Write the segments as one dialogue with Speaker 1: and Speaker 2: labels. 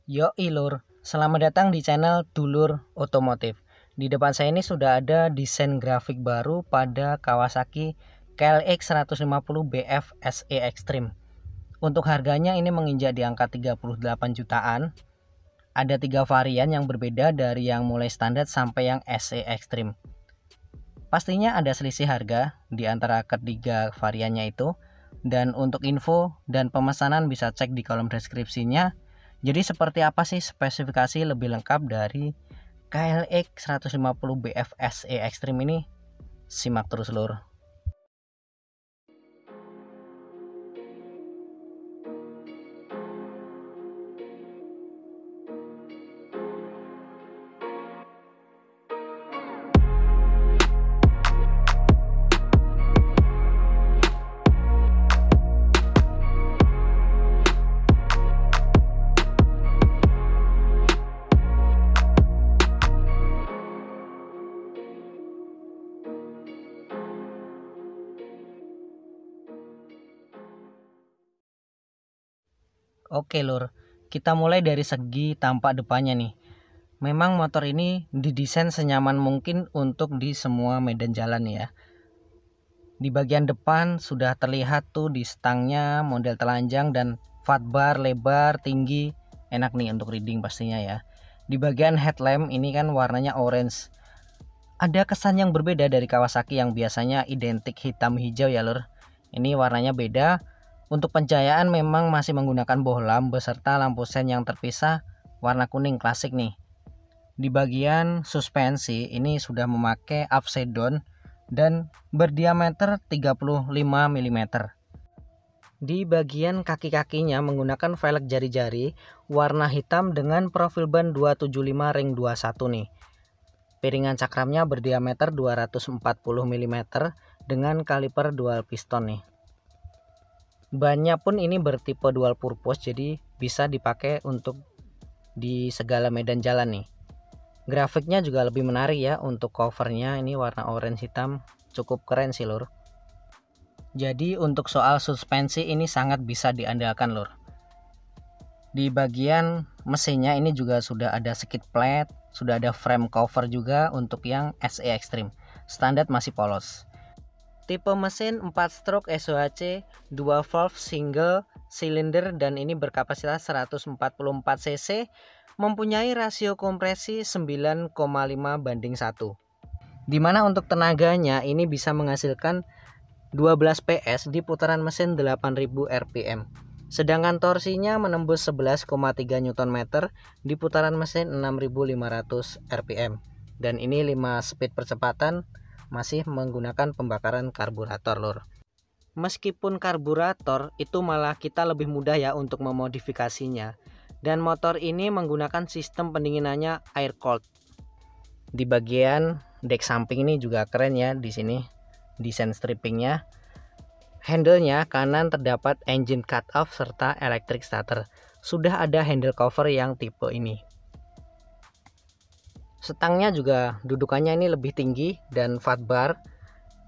Speaker 1: Yoi lur, selamat datang di channel Dulur Otomotif. Di depan saya ini sudah ada desain grafik baru pada Kawasaki KLX 150 BF SE Extreme. Untuk harganya ini menginjak di angka 38 jutaan. Ada 3 varian yang berbeda dari yang mulai standar sampai yang SE Extreme. Pastinya ada selisih harga di antara ketiga variannya itu. Dan untuk info dan pemesanan bisa cek di kolom deskripsinya. Jadi seperti apa sih spesifikasi lebih lengkap dari KLX 150 BF SE Extreme ini? Simak terus lur. Oke lur, kita mulai dari segi tampak depannya nih. Memang motor ini didesain senyaman mungkin untuk di semua medan jalan ya. Di bagian depan sudah terlihat tuh di stangnya model telanjang dan fat bar lebar tinggi, enak nih untuk reading pastinya ya. Di bagian headlamp ini kan warnanya orange. Ada kesan yang berbeda dari Kawasaki yang biasanya identik hitam hijau ya lur. Ini warnanya beda. Untuk pencahayaan memang masih menggunakan bohlam beserta lampu sen yang terpisah warna kuning klasik nih. Di bagian suspensi ini sudah memakai upside down dan berdiameter 35 mm. Di bagian kaki-kakinya menggunakan velg jari-jari warna hitam dengan profil ban 275 ring 21 nih. Piringan cakramnya berdiameter 240 mm dengan kaliper dual piston nih. Bannya pun ini bertipe dual purpose, jadi bisa dipakai untuk di segala medan jalan nih. Grafiknya juga lebih menarik ya. Untuk covernya ini warna orange hitam, cukup keren sih lur. Jadi untuk soal suspensi ini sangat bisa diandalkan lur. Di bagian mesinnya ini juga sudah ada skid plate, sudah ada frame cover juga untuk yang SE Extreme. Standar masih polos. Tipe mesin 4 stroke SOHC 2 valve single cylinder dan ini berkapasitas 144 cc, mempunyai rasio kompresi 9,5 banding 1. Dimana untuk tenaganya ini bisa menghasilkan 12 PS di putaran mesin 8000 rpm. Sedangkan torsinya menembus 11,3 Nm di putaran mesin 6500 rpm. Dan ini 5 speed percepatan masih menggunakan pembakaran karburator lur. Meskipun karburator itu malah kita lebih mudah ya untuk memodifikasinya. Dan motor ini menggunakan sistem pendinginannya air cooled. Di bagian dek samping ini juga keren ya di sini. Desain strippingnya. Handle-nya kanan terdapat engine cut off serta electric starter. Sudah ada handle cover yang tipe ini. Setangnya juga dudukannya ini lebih tinggi dan fat bar.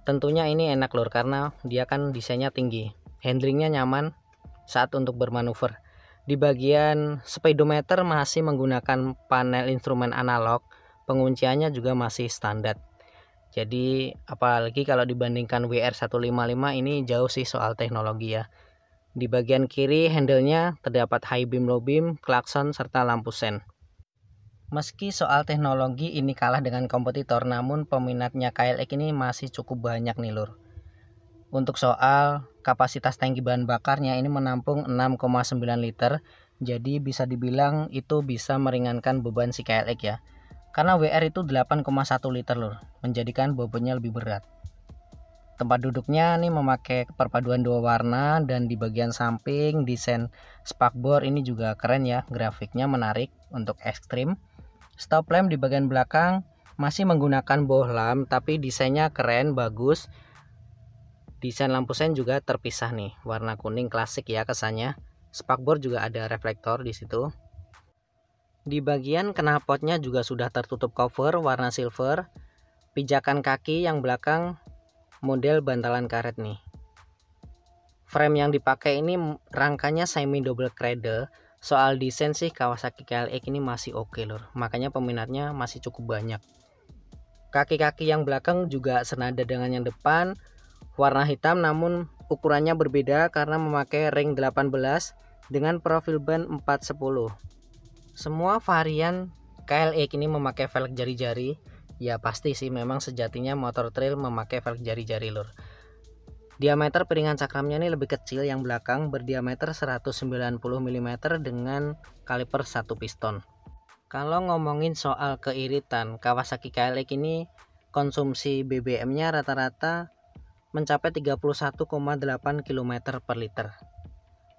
Speaker 1: Tentunya ini enak lur karena dia kan desainnya tinggi. Handlingnya nyaman saat untuk bermanuver. Di bagian speedometer masih menggunakan panel instrumen analog. Pengunciannya juga masih standar. Jadi apalagi kalau dibandingkan WR155 ini jauh sih soal teknologi ya. Di bagian kiri handle-nya terdapat high beam, low beam, klakson serta lampu sen. Meski soal teknologi ini kalah dengan kompetitor, namun peminatnya KLX ini masih cukup banyak nih lur. Untuk soal kapasitas tangki bahan bakarnya ini menampung 6,9 liter, jadi bisa dibilang itu bisa meringankan beban si KLX ya. Karena WR itu 8,1 liter lur, menjadikan bobotnya lebih berat. Tempat duduknya nih memakai perpaduan dua warna dan di bagian samping desain spakbor ini juga keren ya, grafiknya menarik untuk ekstrim. Stop lamp di bagian belakang masih menggunakan bohlam tapi desainnya keren, bagus. Desain lampu sen juga terpisah nih, warna kuning klasik ya kesannya. Spakbor juga ada reflektor di situ. Di bagian knalpotnya juga sudah tertutup cover warna silver. Pijakan kaki yang belakang model bantalan karet nih. Frame yang dipakai ini rangkanya semi double cradle Soal desain sih Kawasaki KLX ini masih oke lur, makanya peminatnya masih cukup banyak. Kaki-kaki yang belakang juga senada dengan yang depan, warna hitam namun ukurannya berbeda karena memakai ring 18 dengan profil ban 410. Semua varian KLX ini memakai velg jari-jari. Ya pasti sih, memang sejatinya motor trail memakai velg jari-jari lur. Diameter piringan cakramnya ini lebih kecil, yang belakang berdiameter 190 mm dengan kaliper 1 piston. Kalau ngomongin soal keiritan, Kawasaki KLX ini konsumsi BBM-nya rata-rata mencapai 31,8 km per liter.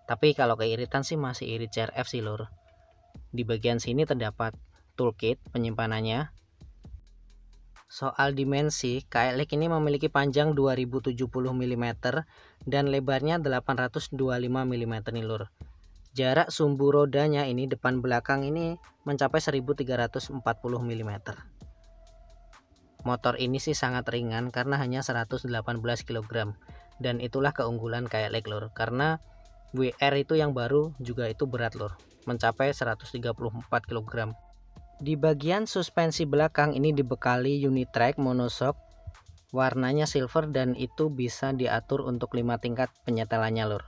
Speaker 1: Tapi kalau keiritan sih masih irit CRF sih lur. Di bagian sini terdapat toolkit penyimpanannya. Soal dimensi, KLX ini memiliki panjang 2070 mm dan lebarnya 825 mm nih lur. Jarak sumbu rodanya ini depan belakang ini mencapai 1340 mm. Motor ini sih sangat ringan karena hanya 118 kg. Dan itulah keunggulan KLX lur, karena WR itu yang baru juga itu berat lur, mencapai 134 kg. Di bagian suspensi belakang ini dibekali Unitrack monoshock, warnanya silver dan itu bisa diatur untuk 5 tingkat penyetelannya lur.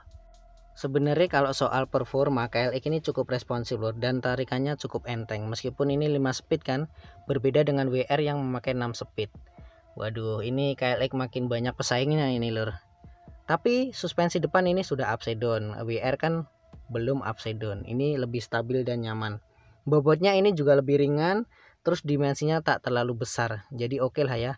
Speaker 1: Sebenarnya kalau soal performa, KLX ini cukup responsif lur, dan tarikannya cukup enteng. Meskipun ini 5 speed kan, berbeda dengan WR yang memakai 6 speed. Waduh, ini KLX makin banyak pesaingnya ini lur. Tapi suspensi depan ini sudah upside down, WR kan belum upside down. Ini lebih stabil dan nyaman. Bobotnya ini juga lebih ringan, terus dimensinya tak terlalu besar, jadi oke lah ya.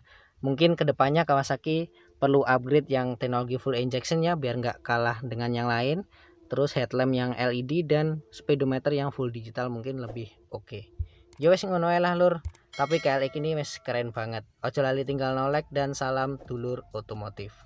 Speaker 1: Mungkin kedepannya Kawasaki perlu upgrade yang teknologi full injection ya, biar nggak kalah dengan yang lain. Terus headlamp yang LED dan speedometer yang full digital mungkin lebih oke. Ya wes ngono lah lur, tapi KLX ini wes keren banget. Ojo lali tinggal no like dan salam dulur otomotif.